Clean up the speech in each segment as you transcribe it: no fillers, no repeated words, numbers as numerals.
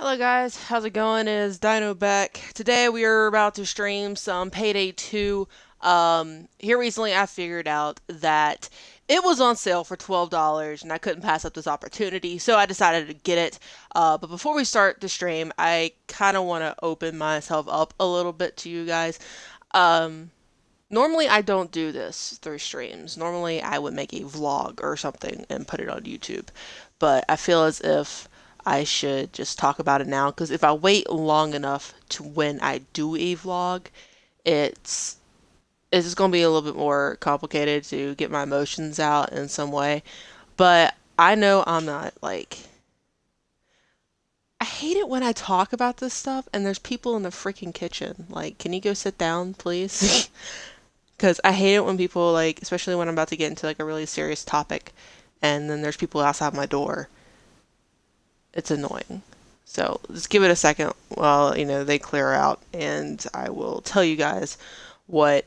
Hello guys, how's it going? Is Dino back. Today we are about to stream some Payday 2. Here recently I figured out that it was on sale for $12 and I couldn't pass up this opportunity, so I decided to get it. But before we start the stream, I kind of want to open myself up a little bit to you guys. Um, Normally I don't do this through streams. Normally I would make a vlog or something and put it on YouTube. But I feel as if I should just talk about it now because if I wait long enough to when I do a vlog, it's it's just gonna be a little bit more complicated to get my emotions out in some way. But I know I'm not like I hate it when I talk about this stuff and there's people in the freaking kitchen. Like, can you go sit down, please? Because I hate it when people like, especially when I'm about to get into like a really serious topic, and then there's people outside my door. It's annoying. So just give it a second while they clear out, and I will tell you guys what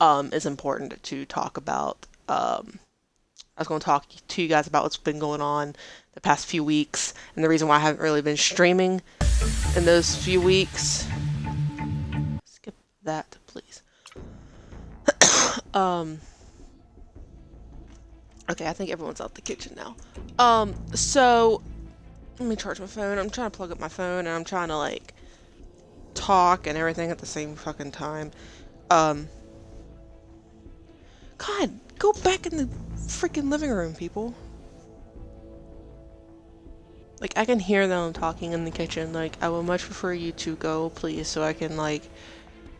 is important to talk about. I was going to talk to you guys about what's been going on the past few weeks, and the reason why I haven't really been streaming in those few weeks. Skip that, please. Um, okay, I think everyone's out the kitchen now. So let me charge my phone. I'm trying to plug up my phone and I'm trying to like talk and everything at the same fucking time. Um, God, go back in the freaking living room, people. Like, I can hear them talking in the kitchen. Like, I would much prefer you to go, please, so I can like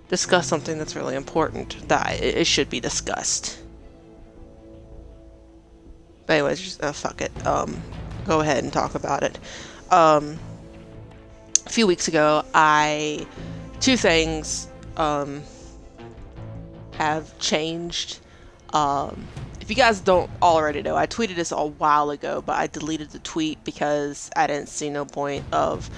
discuss something that's really important that it should be discussed. But anyways, just fuck it. Go ahead and talk about it. Um, a few weeks ago, two things have changed. If you guys don't already know, I tweeted this a while ago, but I deleted the tweet because I didn't see no point of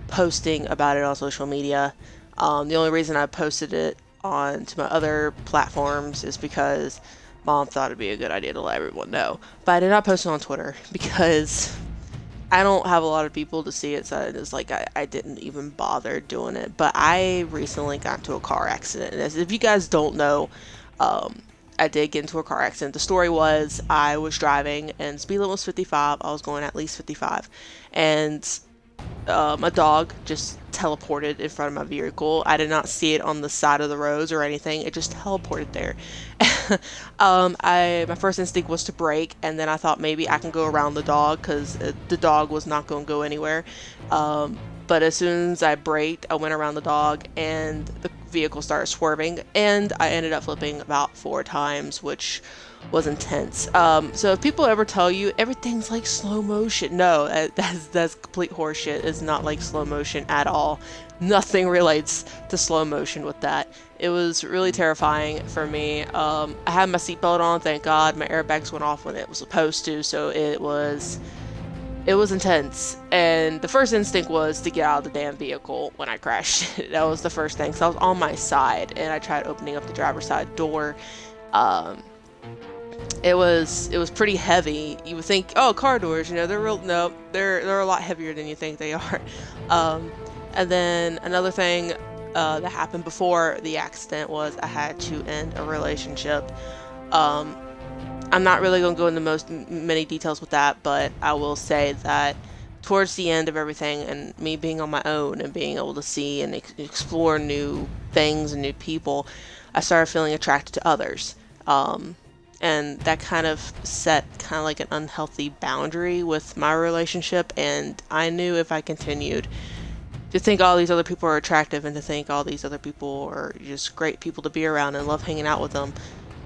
posting about it on social media. The only reason I posted it onto my other platforms is because Mom thought it'd be a good idea to let everyone know. But I did not post it on Twitter because I don't have a lot of people to see it, so it's like I didn't even bother doing it. But I recently got into a car accident. And if you guys don't know, um, I did get into a car accident. The story was I was driving and speed limit was 55. I was going at least 55. And a dog just teleported in front of my vehicle. I did not see it on the side of the roads or anything. It just teleported there. My first instinct was to brake, and then I thought maybe I can go around the dog because the dog was not going to go anywhere. But as soon as I braked, I went around the dog, and the vehicle started swerving, and I ended up flipping about 4 times, which was intense. So if people ever tell you everything's like slow motion, no, that's complete horseshit. It's not like slow motion at all. Nothing relates to slow motion with that. It was really terrifying for me. I had my seatbelt on, thank God. My airbags went off when it was supposed to, so it was intense. And the first instinct was to get out of the damn vehicle when I crashed. That was the first thing. So I was on my side, and I tried opening up the driver's side door. Um, it was pretty heavy. You would think, oh, car doors, they're real. No, they're a lot heavier than you think they are. Um, and then another thing that happened before the accident was I had to end a relationship. Um, I'm not really going to go into many details with that, but I will say that towards the end of everything and me being on my own and being able to see and explore new things and new people, I started feeling attracted to others. Um, and that kind of set kind of like an unhealthy boundary with my relationship, and I knew if I continued to think all these other people are attractive and to think all these other people are just great people to be around and love hanging out with them,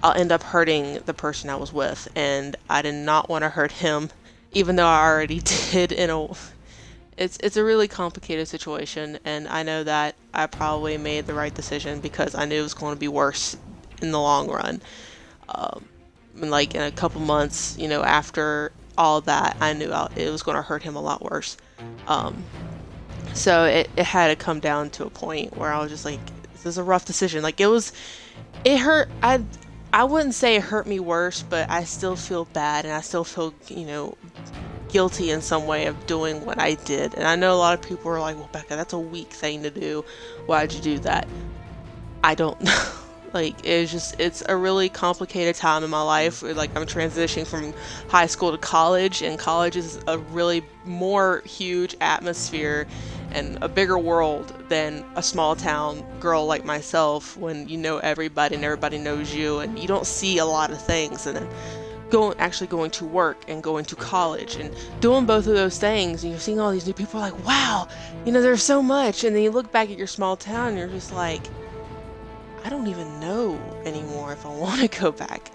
I'll end up hurting the person I was with, and I did not want to hurt him, even though I already did. It's a really complicated situation, and I know that I probably made the right decision because I knew it was going to be worse in the long run. Um, and like in a couple months, after all that, I knew it was going to hurt him a lot worse. Um, so it had to come down to a point where I was just like, this is a rough decision. Like it hurt. I wouldn't say it hurt me worse, but I still feel bad and I still feel, guilty in some way of doing what I did. And I know a lot of people are like, well, Becca, that's a weak thing to do. Why'd you do that? I don't know. Like, it's a really complicated time in my life. Like, I'm transitioning from high school to college, and college is a really more huge atmosphere and a bigger world than a small town girl like myself, when you know everybody and everybody knows you and you don't see a lot of things. And then actually going to work and going to college and doing both of those things, and you're seeing all these new people, like, wow, there's so much. And then you look back at your small town and you're just like, I don't even know anymore if I want to go back.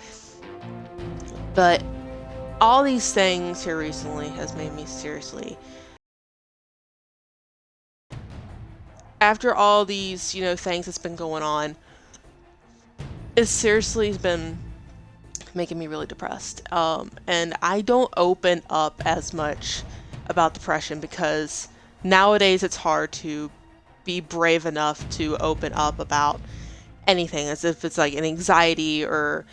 But all these things here recently has made me seriously, after all these, things that's been going on, it seriously has been making me really depressed. And I don't open up as much about depression because nowadays it's hard to be brave enough to open up about anything, as if it's like an anxiety or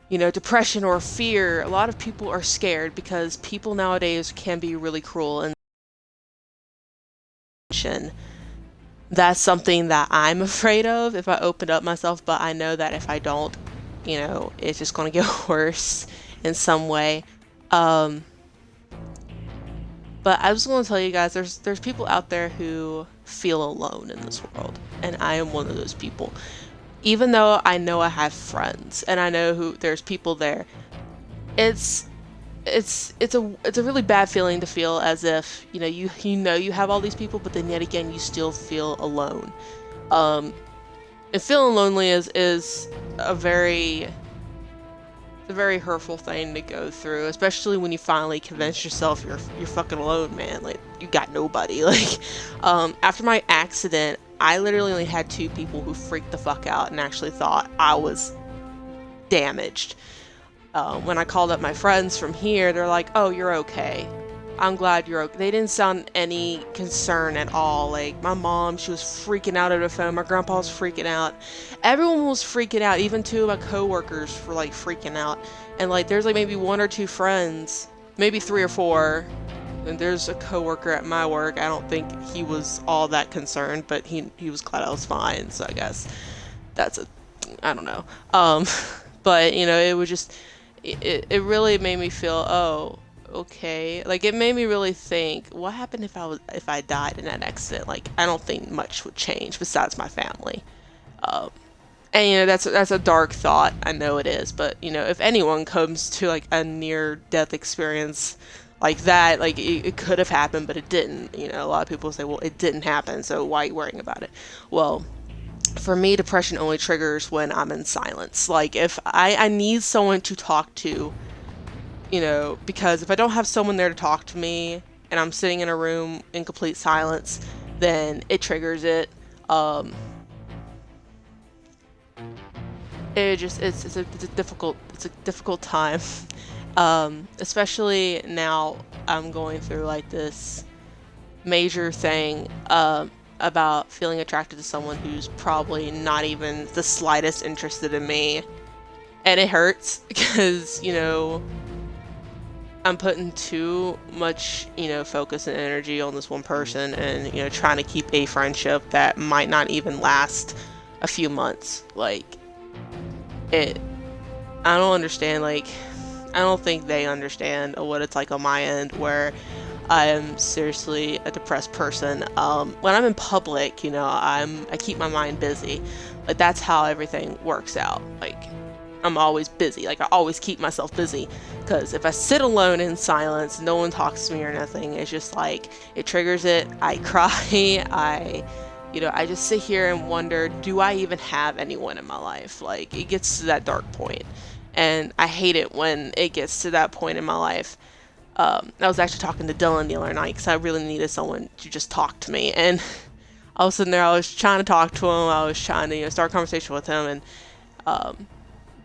depression or fear. A lot of people are scared because people nowadays can be really cruel, and that's something that I'm afraid of if I open up myself. But I know that if I don't, it's just going to get worse in some way. But I was going to tell you guys, there's people out there who feel alone in this world, and I am one of those people. Even though I know I have friends and I know there's people there, it's a really bad feeling to feel as if you have all these people, but then yet again you still feel alone. And feeling lonely is a very hurtful thing to go through, especially when you finally convince yourself you're fucking alone, man. Like, you got nobody. Like, after my accident, I literally only had 2 people who freaked the fuck out and actually thought I was damaged. When I called up my friends from here, they're like, oh, you're okay. I'm glad you're okay. They didn't sound any concern at all. Like, my mom, she was freaking out over the phone. My grandpa was freaking out. Everyone was freaking out. Even 2 of my coworkers were like freaking out. And like, there's like maybe 1 or 2 friends, maybe 3 or 4. And there's a coworker at my work. I don't think he was all that concerned, but he was glad I was fine. So I guess I don't know. But it was just, it really made me feel, oh, okay. Like, it made me really think, what happened if I died in that accident? Like, I don't think much would change besides my family. And that's a dark thought. I know it is, but if anyone comes to like a near death experience like that, like, it could have happened, but it didn't. A lot of people say, well, it didn't happen, so why are you worrying about it? Well, for me, depression only triggers when I'm in silence. Like, if I need someone to talk to, because if I don't have someone there to talk to me and I'm sitting in a room in complete silence, then it triggers it. It's a difficult time. Especially now I'm going through like this major thing about feeling attracted to someone who's probably not even the slightest interested in me. And it hurts because, I'm putting too much, focus and energy on this one person, and, trying to keep a friendship that might not even last a few months. Like, I don't understand, like, I don't think they understand what it's like on my end, where I am seriously a depressed person. When I'm in public, I keep my mind busy. Like, that's how everything works out. Like, I'm always busy. Like, I always keep myself busy, because if I sit alone in silence, no one talks to me or nothing, it's just like, it triggers it. I cry. I just sit here and wonder, do I even have anyone in my life? Like, it gets to that dark point, and I hate it when it gets to that point in my life. I was actually talking to Dylan the other night because I really needed someone to just talk to me, and I was sitting there, I was trying to talk to him, I was trying to start a conversation with him, and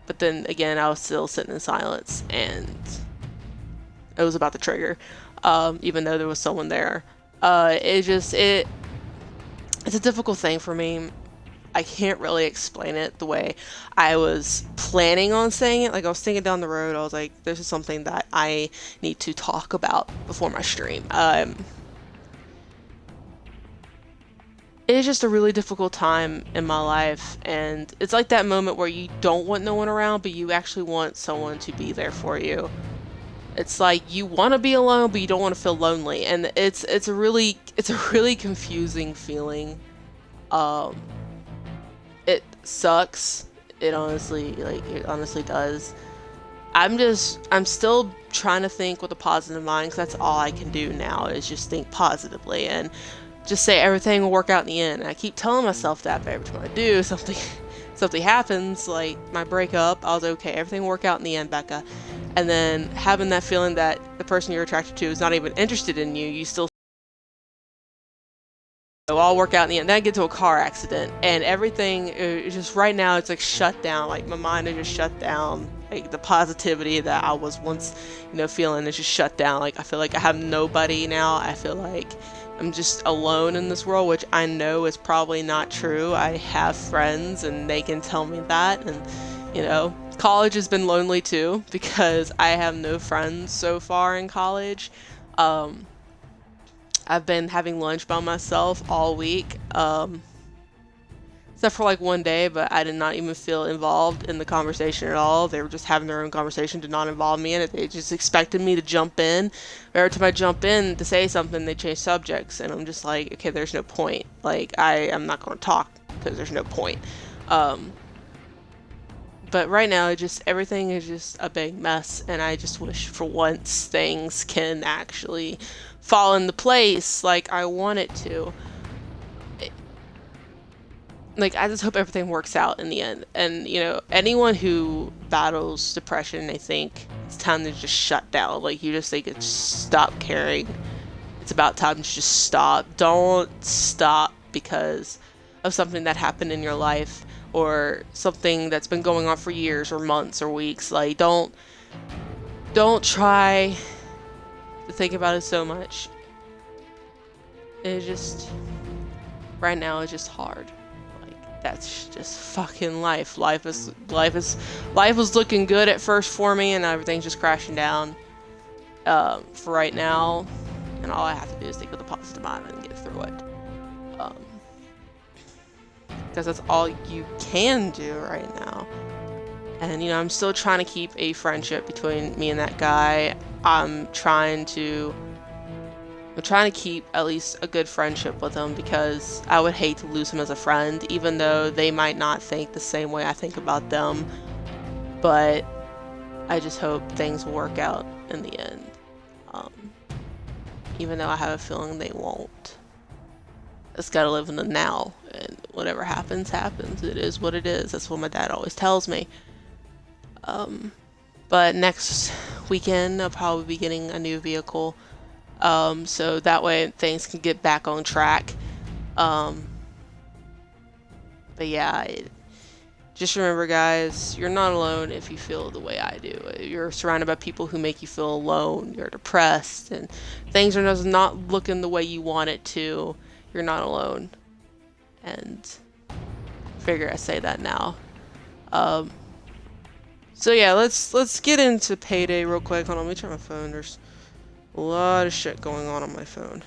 but then again, I was still sitting in silence, and it was about to trigger, even though there was someone there. It's a difficult thing for me. I can't really explain it the way I was planning on saying it. Like, I was thinking down the road, I was like, this is something that I need to talk about before my stream. It is just a really difficult time in my life, and it's like that moment where you don't want no one around, but you actually want someone to be there for you. It's like you want to be alone, but you don't want to feel lonely, and it's a really confusing feeling. Um, it sucks. It honestly does. I'm still trying to think with a positive mind, because that's all I can do now is just think positively and just say everything will work out in the end. And I keep telling myself that, but every time I do, something happens, like my breakup. I was okay, everything will work out in the end, Becca. And then having that feeling that the person you're attracted to is not even interested in you, you still it'll all work out in the end. Then I get to a car accident, and everything is just right now. It's like shut down. Like my mind is just shut down. Like the positivity that I was once, feeling is just shut down. Like I feel like I have nobody now. I feel like I'm just alone in this world, which I know is probably not true. I have friends, and they can tell me that. And college has been lonely too because I have no friends so far in college. Um, I've been having lunch by myself all week, except for like one day, but I did not even feel involved in the conversation at all. They were just having their own conversation, did not involve me in it. They just expected me to jump in. Every time I jump in to say something, they change subjects, and I'm just like, okay, there's no point. Like, I am not going to talk because there's no point. But right now, everything is just a big mess, and I just wish for once things can actually fall into place like I want it to. Like, I just hope everything works out in the end. And, anyone who battles depression, they think it's time to just shut down. Like, you just think it's stop caring. It's about time to just stop. Don't stop because of something that happened in your life or something that's been going on for years or months or weeks. Like, don't try to think about it so much. It's just, right now it's just hard. Like, that's just fucking life. Life was looking good at first for me, and everything's just crashing down for right now. And all I have to do is think with a positive mind and get through it. Because that's all you can do right now. And I'm still trying to keep a friendship between me and that guy. I'm trying to keep at least a good friendship with him, because I would hate to lose him as a friend, even though they might not think the same way I think about them. But I just hope things will work out in the end. Even though I have a feeling they won't. Just gotta live in the now, and whatever happens, happens. It is what it is. That's what my dad always tells me. But next weekend, I'll probably be getting a new vehicle. So that way things can get back on track. But yeah, just remember, guys, you're not alone if you feel the way I do. You're surrounded by people who make you feel alone. You're depressed, and things are just not looking the way you want it to. You're not alone. And figure I say that now. So yeah, let's get into Payday real quick. Hold on, let me check my phone. There's a lot of shit going on my phone.